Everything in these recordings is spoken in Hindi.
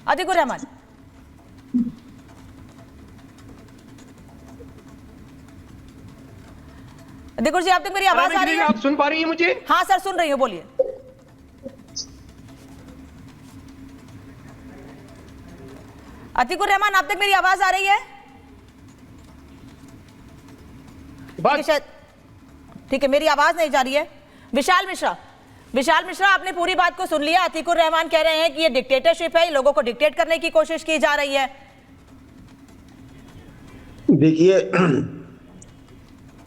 अतीकुर रहमान। अतीकुर जी, आप तक मेरी आवाज आ रही है? आप सुन पा रही हैं मुझे? हाँ सर, सुन रही हूँ, बोलिए। अतीकुर रहमान, आप तक मेरी आवाज आ रही है? ठीक है, मेरी आवाज नहीं जा रही है। विशाल मिश्रा, आपने पूरी बात को सुन लिया। अतीकुर रहमान कह रहे हैं कि ये डिक्टेटरशिप है, लोगों को डिक्टेट करने की कोशिश की जा रही है। देखिए,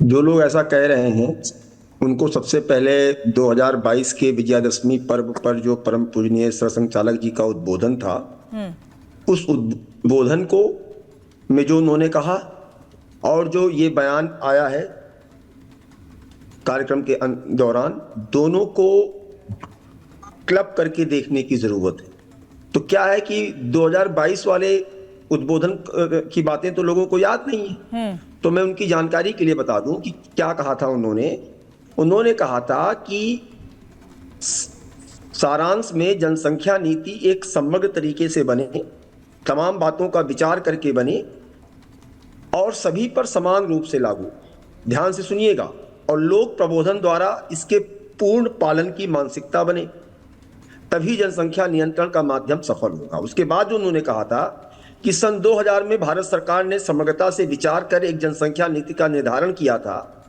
जो लोग ऐसा कह रहे हैं उनको सबसे पहले 2022 के विजयादशमी पर्व पर जो परम पूजनीय सरसंघ चालक जी का उद्बोधन था, उस उद्बोधन को में जो उन्होंने कहा और जो ये बयान आया है कार्यक्रम के दौरान, दोनों को क्लब करके देखने की जरूरत है। तो क्या है कि 2022 वाले उद्बोधन की बातें तो लोगों को याद नहीं है, तो मैं उनकी जानकारी के लिए बता दूं कि क्या कहा था उन्होंने कहा था कि सारांश में जनसंख्या नीति एक समग्र तरीके से बने, तमाम बातों का विचार करके बने और सभी पर समान रूप से लागू, ध्यान से सुनिएगा, और लोक प्रबोधन द्वारा इसके पूर्ण पालन की मानसिकता बने, तभी जनसंख्या नियंत्रण का माध्यम सफल होगा। उसके बाद जो उन्होंने कहा था कि सन 2000 में भारत सरकार ने समग्रता से विचार कर एक जनसंख्या नीति का निर्धारण किया था,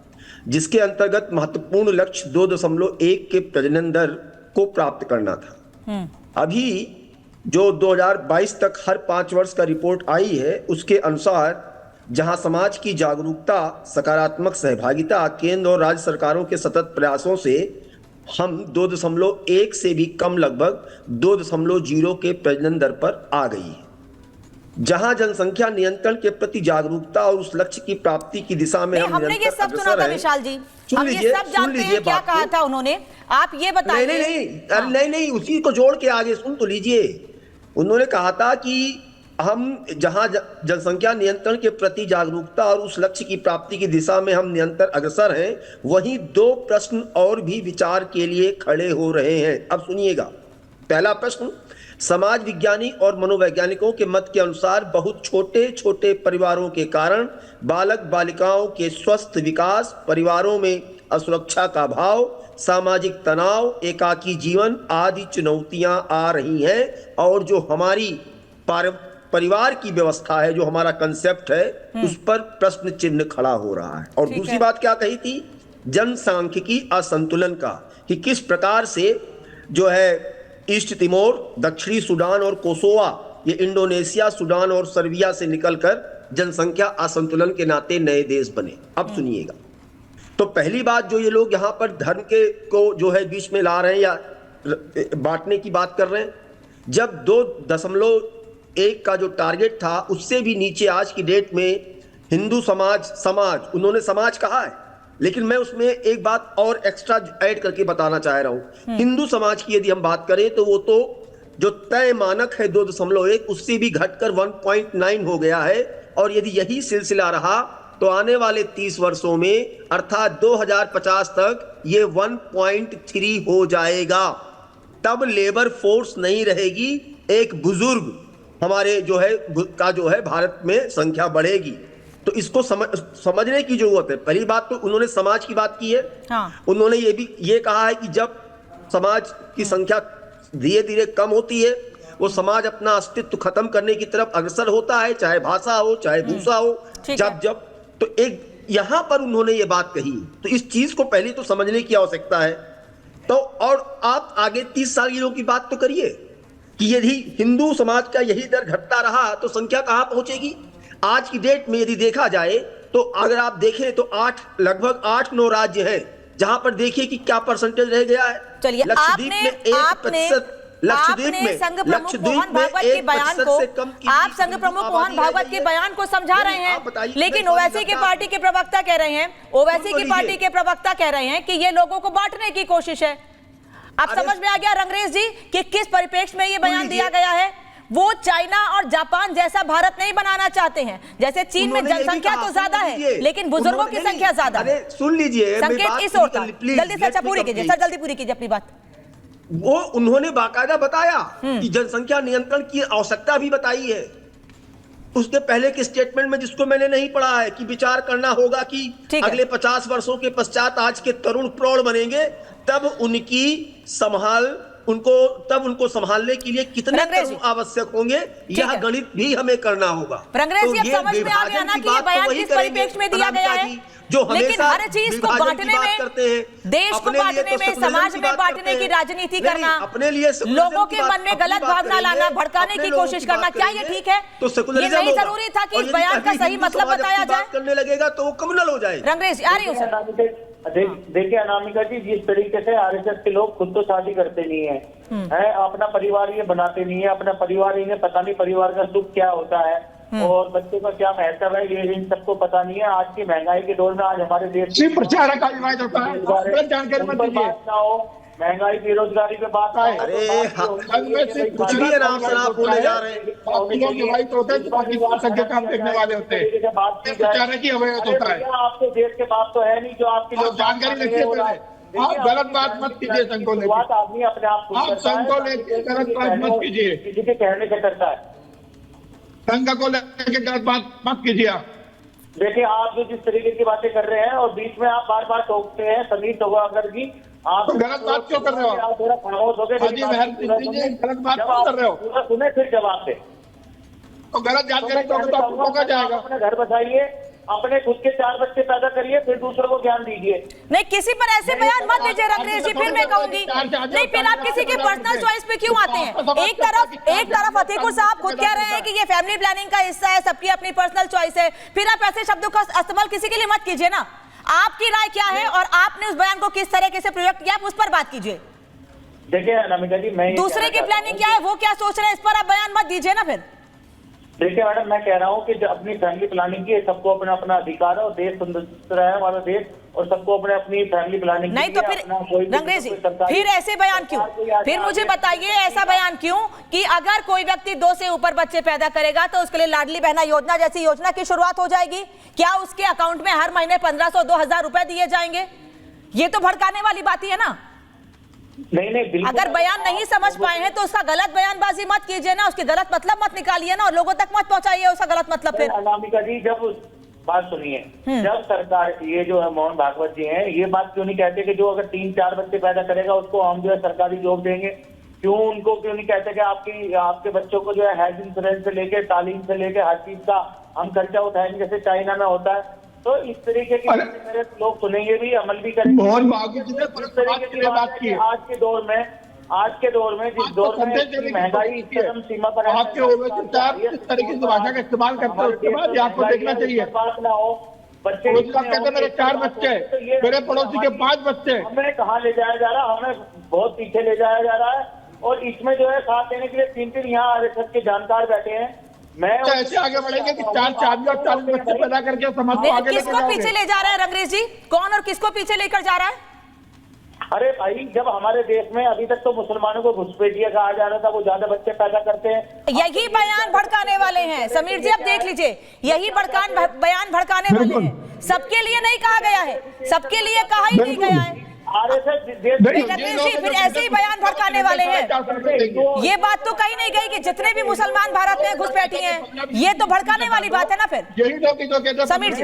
जिसके अंतर्गत महत्वपूर्ण लक्ष्य 2.1 के प्रजनन दर को प्राप्त करना था। अभी जो 2022 तक हर 5 वर्ष का रिपोर्ट आई है, उसके अनुसार जहां समाज की जागरूकता, सकारात्मक सहभागिता, केंद्र और राज्य सरकारों के सतत प्रयासों से हम 2.1 से भी कम, लगभग 2.0 के प्रजनन दर पर आ गई है। जहां जनसंख्या नियंत्रण के प्रति जागरूकता और उस लक्ष्य की प्राप्ति की दिशा में हम हमने ये सब सुना था विशाल जी, हम ये सब जानते हैं क्या कहा था उन्होंने, आप ये बताइए। नहीं, उसी को जोड़ के आगे सुन तो लीजिए। उन्होंने कहा था कि हम जहां जनसंख्या नियंत्रण के प्रति जागरूकता और उस लक्ष्य की प्राप्ति की दिशा में हम निरंतर अग्रसर हैं, वहीं 2 प्रश्न और भी विचार के लिए खड़े हो रहे हैं। अब सुनिएगा। पहला प्रश्न, समाज विज्ञानी और मनोवैज्ञानिकों के मत के अनुसार बहुत छोटे परिवारों के कारण बालक बालिकाओं के स्वस्थ विकास, परिवारों में असुरक्षा का भाव, सामाजिक तनाव, एकाकी जीवन आदि चुनौतियां आ रही हैं, और जो हमारी परिवार की व्यवस्था है, जो हमारा कंसेप्ट है, उस पर प्रश्न चिन्ह खड़ा हो रहा है। और दूसरी बात क्या कही थी? जनसांख्यिकी असंतुलन का, कि किस प्रकार से जो है ईस्ट तिमोर, दक्षिणी सूडान और कोसोवा, ये इंडोनेशिया, सूडान और सर्बिया से निकलकर जनसंख्या असंतुलन के नाते नए देश बने। अब सुनिएगा। तो पहली बात, जो ये लोग यहाँ पर धर्म के को जो है बीच में ला रहे हैं या बांटने की बात कर रहे हैं, जब 2.1 का जो टारगेट था, उससे भी नीचे आज की डेट में हिंदू समाज उन्होंने समाज कहा है, लेकिन मैं उसमें एक बात और एक्स्ट्रा ऐड करके बताना चाह रहा हूं। हिंदू समाज की यदि हम बात करें तो वो तो जो तय मानक है 2.1, उससे भी घटकर 1.9 हो गया है, और यदि यही सिलसिला रहा तो आने वाले 30 वर्षों में, अर्थात 2050 तक, ये 1.3 हो जाएगा। तब लेबर फोर्स नहीं रहेगी, एक बुजुर्ग हमारे जो है भारत में संख्या बढ़ेगी। तो इसको समझने की जरूरत है। पहली बात तो उन्होंने समाज की बात की है। हाँ। उन्होंने ये कहा है कि जब समाज की संख्या धीरे धीरे कम होती है, वो समाज अपना अस्तित्व खत्म करने की तरफ अग्रसर होता है, चाहे भाषा हो, चाहे भूषा हो, जब तो एक यहां पर उन्होंने ये बात कही। तो इस चीज को पहले तो समझने की आवश्यकता है। तो और आप आगे 30 साल की बात तो करिए कि यदि हिंदू समाज का यही दर घटता रहा तो संख्या कहां पहुंचेगी। आज की डेट में यदि देखा जाए तो अगर आप देखें तो लगभग 8-9 राज्य हैं जहां पर देखिए कि क्या परसेंटेज रह गया है। चलिए, लक्षद्वीप में 1%, आपने संघ प्रमुख मोहन भागवत के बयान को, आप संघ प्रमुख मोहन भागवत के बयान को समझा रहे हैं, लेकिन ओवैसी की पार्टी के प्रवक्ता कह रहे हैं, कि ये लोगों को बांटने की कोशिश है। अब समझ में आ गया रंगरेज जी कि किस परिप्रेक्ष्य में ये बयान दिया गया है। वो चाइना और जापान जैसा भारत नहीं बनाना चाहते हैं। जैसे चीन में जनसंख्या तो ज्यादा है, लेकिन बुजुर्गों की संख्या ज्यादा है। सुन लीजिए, संकेत इस ओर था। जल्दी से अच्छा पूरी कीजिए सर, जल्दी पूरी कीजिए अपनी बात। वो उन्होंने बाकायदा बताया कि जनसंख्या नियंत्रण की आवश्यकता भी बताई है। उसके पहले के स्टेटमेंट में, जिसको मैंने नहीं पढ़ा है, कि विचार करना होगा कि अगले 50 वर्षों के पश्चात आज के तरुण प्रौढ़ बनेंगे, तब उनको संभालने के लिए कितने तरुण आवश्यक होंगे, यह गणित भी हमें करना होगा। रंगरेज जी, अब समझ में आ गया ना कि ये बयान किस परिप्रेक्ष्य में दिया गया है, जो लेकिन हर चीज को बांटने में, देश को बांटने में, समाज में बांटने की राजनीति करना, अपने लिए लोगों के मन में गलत भावना लाना, भड़काने की कोशिश करना, क्या ये ठीक है? ये नहीं जरूरी था कि इस बयान का सही मतलब बताया जाए? करने लगेगा तो वो कम्युनल हो जाएगा। रंगरेज आ रही हूँ सर। देखिए अनामिका जी, जिस तरीके से आरएसएस के लोग खुद तो शादी करते नहीं है, अपना परिवार ये बनाते नहीं है, अपना परिवार इन्हें पता नहीं परिवार का सुख क्या होता है और बच्चों का क्या महत्व है, ये इन सबको पता नहीं है। आज की महंगाई के दौर में आज हमारे देश में प्रचार का विवाद होता है, जानकारी मत दीजिए। महंगाई बेरोजगारी पे बात आए, कुछ भी आराम से आप बोले जा रहे हैं। काम देखने वाले होते हैं, प्रचार की अवैध होता है। आपके देश के बात तो है नहीं जो आपके लोग जानकारी रखिए पहले। आप गलत बात मत कीजिए, संघ को लेकर आदमी अपने आप आप संघ को लेकर गलत बात मत कीजिए, किसी के कहने से करता है। संघ को लेकर गलत बात मत कीजिए। आप देखिए, आप जो जिस तरीके की बातें कर रहे हैं और बीच में आप बार बार टोकते हैं, समीर तोगाकर जी, आप तो गलत बात क्यों कर रहे हो? आप थोड़ा खामोश हो गए, गलत बात क्यों कर रहे हो? पूरा सुने फिर जवाब दे। तो गलत जानकारी तो टोका जाएगा। अपने घर बसाइए, अपने खुद के 4 बच्चे पैदा करिए, फिर दूसरों को ज्ञान दीजिए। नहीं, किसी पर ऐसे बयान मत दीजिए रंगरेज जी, फिर मैं कहूंगी नहीं, फिर आप किसी के पर्सनल चॉइस पे क्यों आते हैं? एक तरफ अतीकुर साहब खुद कह रहे हैं कि ये फैमिली प्लानिंग का हिस्सा है, सबकी अपनी पर्सनल चॉइस है, फिर आप ऐसे शब्दों का इस्तेमाल किसी के लिए मत कीजिए ना। आपकी राय क्या है और आपने उस बयान को किस तरीके से प्रयोग किया, उस पर बात कीजिए। देखिए अनामिका जी, मैं दूसरे की प्लानिंग क्या है, वो क्या सोच रहे हैं, इस पर आप बयान मत दीजिए ना। फिर देखिए मैडम, मैं कह रहा हूँ कि जो अपनी फैमिली प्लानिंग की, सबको अपना अपना अधिकार है और देश सुंदर है हमारा देश, और सबको अपने अपनी फैमिली प्लानिंग नहीं तो फिर रंगरेज जी, फिर ऐसे बयान क्यों? फिर मुझे बताइए ऐसा बयान क्यों कि अगर कोई व्यक्ति 2 से ऊपर बच्चे पैदा करेगा तो उसके लिए लाडली बहना योजना जैसी योजना की शुरुआत हो जाएगी? क्या उसके अकाउंट में हर महीने 1500-2000 रुपए दिए जाएंगे? ये तो भड़काने वाली बात ही है ना। नहीं, अगर बयान नहीं समझ पाए हैं तो उसका गलत बयानबाजी मत कीजिए ना, उसके गलत मतलब मत निकालिए ना और लोगों तक मत पहुंचाइए उसका गलत मतलब। फिर अनामिका जी, जब बात सुनिए, जब सरकार, ये जो है मोहन भागवत जी हैं, ये बात क्यों नहीं कहते कि जो अगर 3-4 बच्चे पैदा करेगा उसको हम जो है सरकारी जॉब देंगे? क्यों उनको क्यों नहीं कहते कि आपके बच्चों को जो है हेल्थ इंश्योरेंस से लेके तालीम से लेके हर चीज का हम खर्चा उठाएंगे जैसे चाइना में होता है? तो इस तरीके की मेरे लोग सुनेंगे भी, अमल भी करेंगे। मोहन भागवत जी ने इस तरीके की बात की। आज के दौर में जिस दौर में महंगाई चरम सीमा पर है, आपके इस तरीके की भाषा का इस्तेमाल करते हैं, उसके बाद आपको देखना चाहिए। बात ना हो, बच्चे मेरे 4 बच्चे, मेरे पड़ोसी के 5 बच्चे, हमें कहाँ ले जाया जा रहा है? हमें बहुत पीछे ले जाया जा रहा है। और इसमें जो है साथ देने के लिए 3 यहाँ आरएसएस के जानकार बैठे हैं। मैं ऐसे आगे बढ़ेंगे कि 4 और 40 बच्चे पैदा करके समाज को आगे लेके किसको पीछे ले जा रहा है रंगरेज जी? कौन और किसको पीछे लेकर जा रहा है? अरे भाई, जब हमारे देश में अभी तक तो मुसलमानों को घुसपैठिया कहा जा रहा था, वो ज्यादा बच्चे पैदा करते हैं। यही बयान भड़काने वाले हैं समीर जी, अब देख लीजिए, यही बयान भड़काने वाले हैं। सबके लिए नहीं कहा गया है, सबके लिए कहा ही नहीं गया है। फिर ऐसे ही बयान भड़काने वाले हैं। ये बात तो कही नहीं गई कि जितने भी मुसलमान भारत में घुसपैठी हैं, ये तो भड़काने वाली बात है ना। फिर यही लोग समीर जी